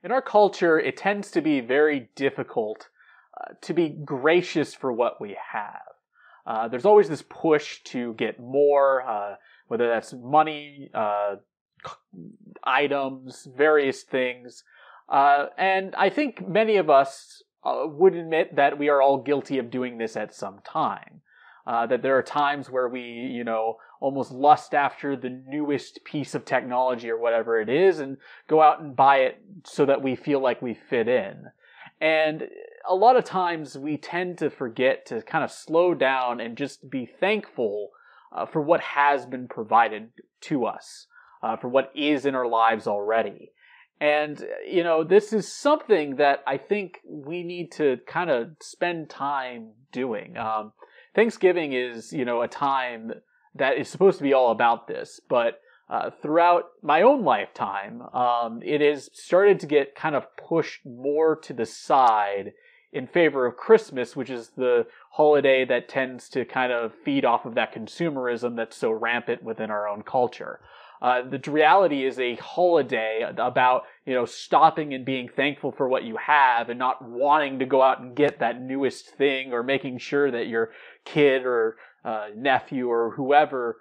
In our culture, it tends to be very difficult to be gracious for what we have. There's always this push to get more, whether that's money, items, various things. And I think many of us would admit that we are all guilty of doing this at some time. That there are times where we, almost lust after the newest piece of technology or whatever it is and go out and buy it so that we feel like we fit in. And a lot of times we tend to forget to kind of slow down and just be thankful for what has been provided to us, for what is in our lives already. And, this is something that I think we need to kind of spend time doing. Thanksgiving is, a time that is supposed to be all about this, but throughout my own lifetime, it has started to get kind of pushed more to the side in favor of Christmas, which is the holiday that tends to kind of feed off of that consumerism that's so rampant within our own culture. The reality is a holiday about, stopping and being thankful for what you have and not wanting to go out and get that newest thing or making sure that your kid or nephew or whoever,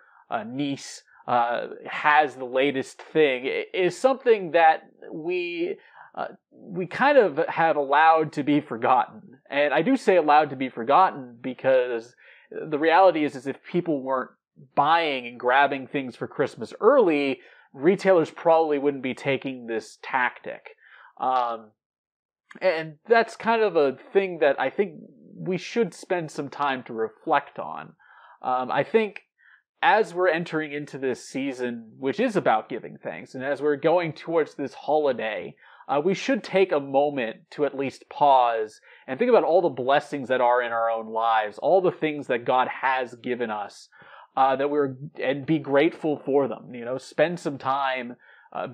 niece, has the latest thing is something that we kind of have allowed to be forgotten. And I do say allowed to be forgotten because the reality is if people weren't buying and grabbing things for Christmas early, retailers probably wouldn't be taking this tactic. And that's kind of a thing that I think we should spend some time to reflect on. I think as we're entering into this season, which is about giving thanks, and as we're going towards this holiday, we should take a moment to at least pause and think about all the blessings that are in our own lives, all the things that God has given us, and be grateful for them. Spend some time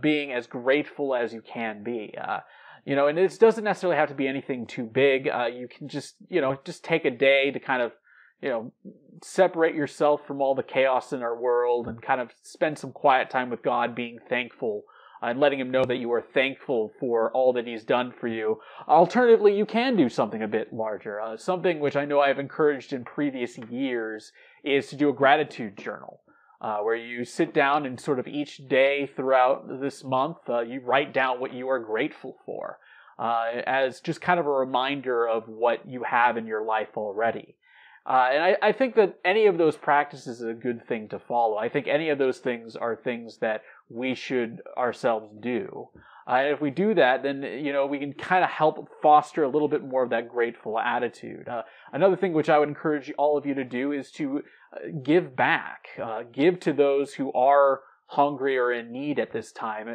being as grateful as you can be. And it doesn't necessarily have to be anything too big. You can just take a day to kind of, separate yourself from all the chaos in our world and kind of spend some quiet time with God, being thankful and letting him know that you are thankful for all that he's done for you. Alternatively, you can do something a bit larger. Something which I know I've encouraged in previous years is to do a gratitude journal, where you sit down and sort of each day throughout this month, you write down what you are grateful for, as just kind of a reminder of what you have in your life already. And I think that any of those practices is a good thing to follow. I think any of those things are things that we should ourselves do. And if we do that, then, we can kind of help foster a little bit more of that grateful attitude. Another thing which I would encourage all of you to do is to give back. Give to those who are hungry or in need at this time.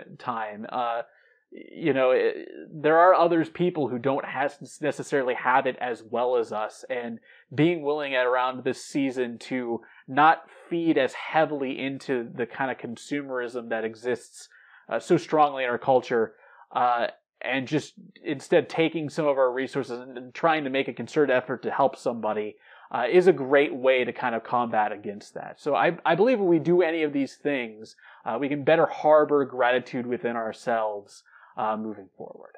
There are others people who don't necessarily have it as well as us, and being willing around this season to not feed as heavily into the kind of consumerism that exists so strongly in our culture, and just instead taking some of our resources and trying to make a concerted effort to help somebody is a great way to kind of combat against that. So I believe if we do any of these things, we can better harbor gratitude within ourselves moving forward.